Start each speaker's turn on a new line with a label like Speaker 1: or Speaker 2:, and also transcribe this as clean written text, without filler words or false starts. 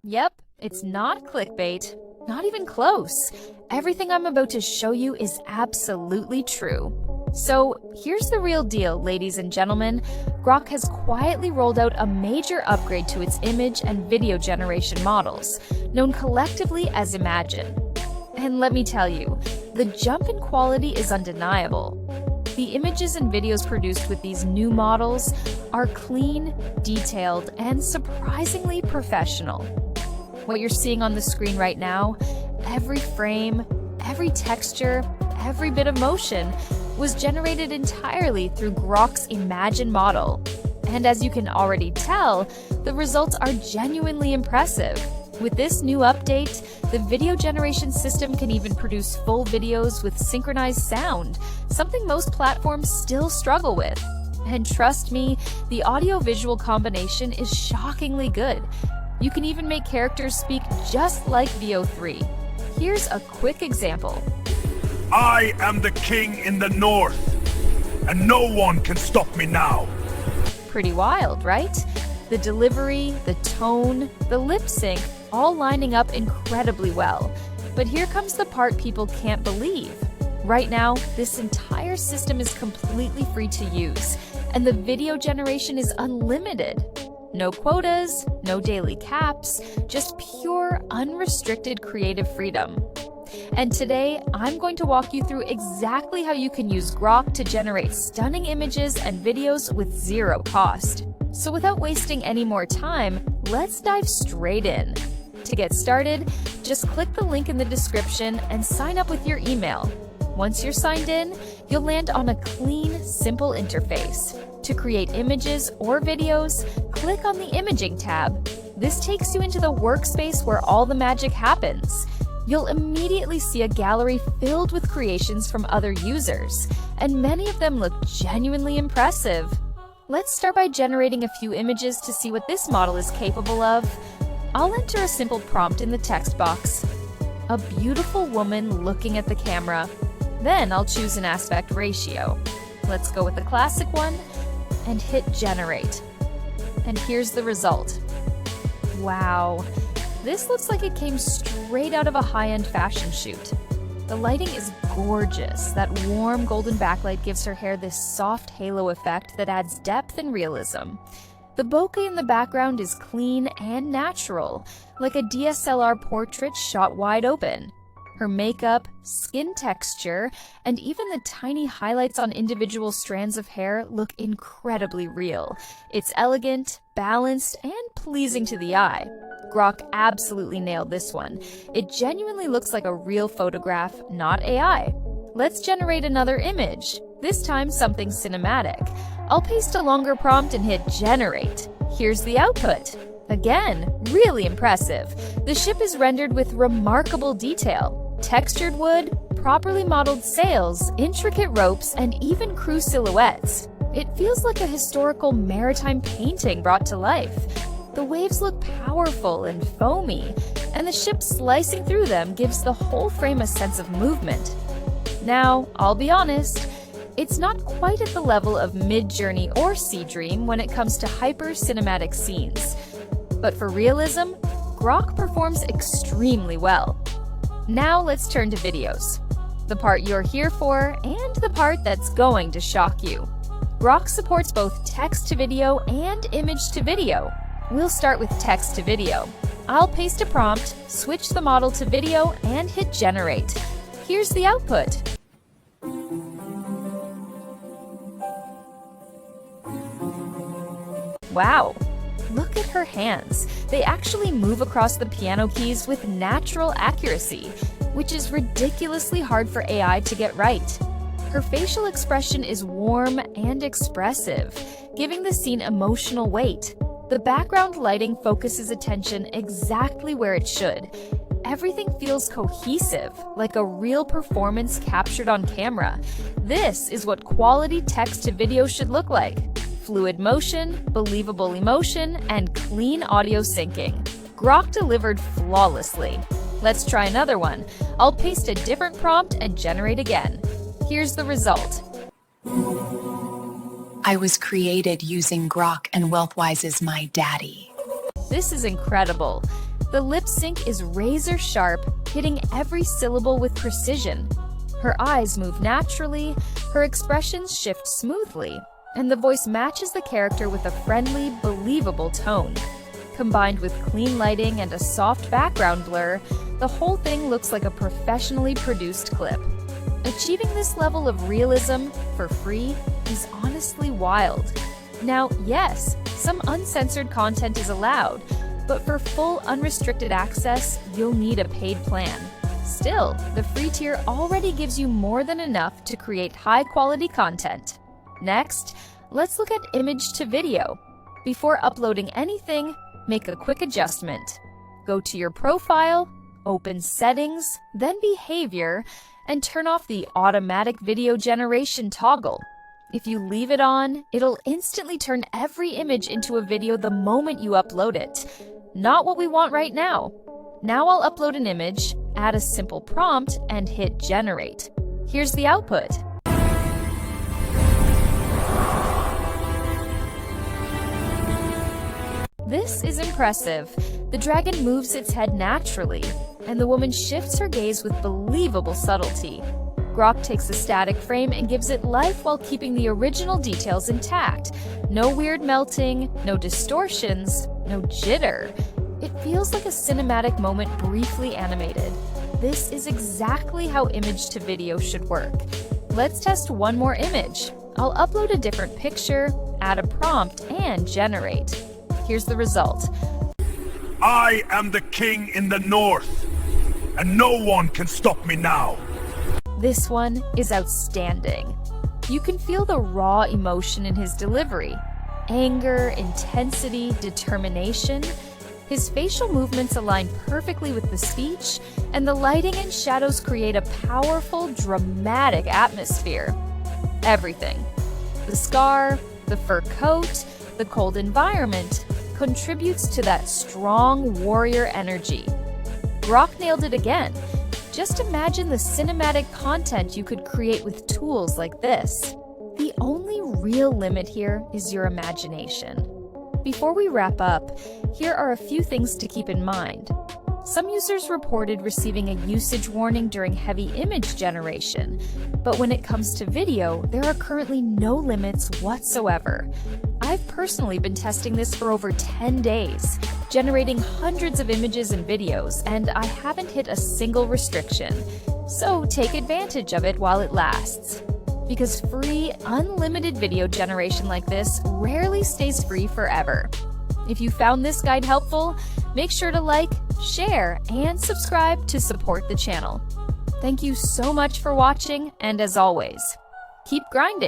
Speaker 1: Yep, it's not clickbait. Not even close. Everything I'm about to show you is absolutely true. So here's the real deal, ladies and gentlemen. GROK has quietly rolled out a major upgrade to its image and video generation models, known collectively as Imagine. And let me tell you, the jump in quality is undeniable. The images and videos produced with these new models are clean, detailed, and surprisingly professional. What you're seeing on the screen right now, every frame, every texture, every bit of motion was generated entirely through GROK's Imagine model. And as you can already tell, the results are genuinely impressive. With this new update, the video generation system can even produce full videos with synchronized sound, something most platforms still struggle with. And trust me, the audio-visual combination is shockingly good. You can even make characters speak just like VO3. Here's a quick example.
Speaker 2: I am the king in the north, and no one can stop me now.
Speaker 1: Pretty wild, right? The delivery, the tone, the lip sync, all lining up incredibly well. But here comes the part people can't believe. Right now, this entire system is completely free to use, and the video generation is unlimited. No quotas, no daily caps, just pure, unrestricted creative freedom. And today, I'm going to walk you through exactly how you can use GROK to generate stunning images and videos with zero cost. So without wasting any more time, let's dive straight in. To get started, just click the link in the description and sign up with your email. Once you're signed in, you'll land on a clean, simple interface. To create images or videos, click on the Imaging tab. This takes you into the workspace where all the magic happens. You'll immediately see a gallery filled with creations from other users, and many of them look genuinely impressive. Let's start by generating a few images to see what this model is capable of. I'll enter a simple prompt in the text box. A beautiful woman looking at the camera. Then I'll choose an aspect ratio. Let's go with the classic one and hit generate. And here's the result. Wow, this looks like it came straight out of a high-end fashion shoot. The lighting is gorgeous. That warm golden backlight gives her hair this soft halo effect that adds depth and realism. The bokeh in the background is clean and natural, like a DSLR portrait shot wide open. Her makeup, skin texture, and even the tiny highlights on individual strands of hair look incredibly real. It's elegant, balanced, and pleasing to the eye. GROK absolutely nailed this one. It genuinely looks like a real photograph, not AI. Let's generate another image, this time something cinematic. I'll paste a longer prompt and hit generate. Here's the output. Again, really impressive. The ship is rendered with remarkable detail. Textured wood, properly modeled sails, intricate ropes, and even crew silhouettes. It feels like a historical maritime painting brought to life. The waves look powerful and foamy, and the ship slicing through them gives the whole frame a sense of movement. Now, I'll be honest, it's not quite at the level of Mid-Journey or Sea Dream when it comes to hyper-cinematic scenes. But for realism, GROK performs extremely well. Now let's turn to videos. The part you're here for, and the part that's going to shock you. GROK supports both text-to-video and image-to-video. We'll start with text-to-video. I'll paste a prompt, switch the model to video, and hit generate. Here's the output. Wow! Look at her hands. They actually move across the piano keys with natural accuracy, which is ridiculously hard for AI to get right. Her facial expression is warm and expressive, giving the scene emotional weight. The background lighting focuses attention exactly where it should. Everything feels cohesive, like a real performance captured on camera. This is what quality text-to-video should look like. Fluid motion, believable emotion, and clean audio syncing. GROK delivered flawlessly. Let's try another one. I'll paste a different prompt and generate again. Here's the result.
Speaker 3: I was created using GROK and Wealthwise's My Daddy.
Speaker 1: This is incredible. The lip sync is razor sharp, hitting every syllable with precision. Her eyes move naturally, her expressions shift smoothly, and the voice matches the character with a friendly, believable tone. Combined with clean lighting and a soft background blur, the whole thing looks like a professionally produced clip. Achieving this level of realism for free is honestly wild. Now, yes, some uncensored content is allowed, but for full unrestricted access, you'll need a paid plan. Still, the free tier already gives you more than enough to create high-quality content. Next, let's look at image to video. Before uploading anything, make a quick adjustment. Go to your profile, open Settings, then Behavior, and turn off the automatic video generation toggle. If you leave it on, it'll instantly turn every image into a video the moment you upload it. Not what we want right now. Now I'll upload an image, add a simple prompt, and hit generate. Here's the output. This is impressive. The dragon moves its head naturally, and the woman shifts her gaze with believable subtlety. GROK takes a static frame and gives it life while keeping the original details intact. No weird melting, no distortions, no jitter. It feels like a cinematic moment briefly animated. This is exactly how image to video should work. Let's test one more image. I'll upload a different picture, add a prompt, and generate. Here's the result.
Speaker 2: I am the king in the north, and no one can stop me now.
Speaker 1: This one is outstanding. You can feel the raw emotion in his delivery. Anger, intensity, determination. His facial movements align perfectly with the speech, and the lighting and shadows create a powerful, dramatic atmosphere. Everything. The scar, the fur coat, the cold environment contributes to that strong warrior energy. GROK nailed it again. Just imagine the cinematic content you could create with tools like this. The only real limit here is your imagination. Before we wrap up, here are a few things to keep in mind. Some users reported receiving a usage warning during heavy image generation, but when it comes to video, there are currently no limits whatsoever. I've personally been testing this for over 10 days, generating hundreds of images and videos, and I haven't hit a single restriction. So take advantage of it while it lasts. Because free, unlimited video generation like this rarely stays free forever. If you found this guide helpful, make sure to like, share, and subscribe to support the channel. Thank you so much for watching, and as always, keep grinding!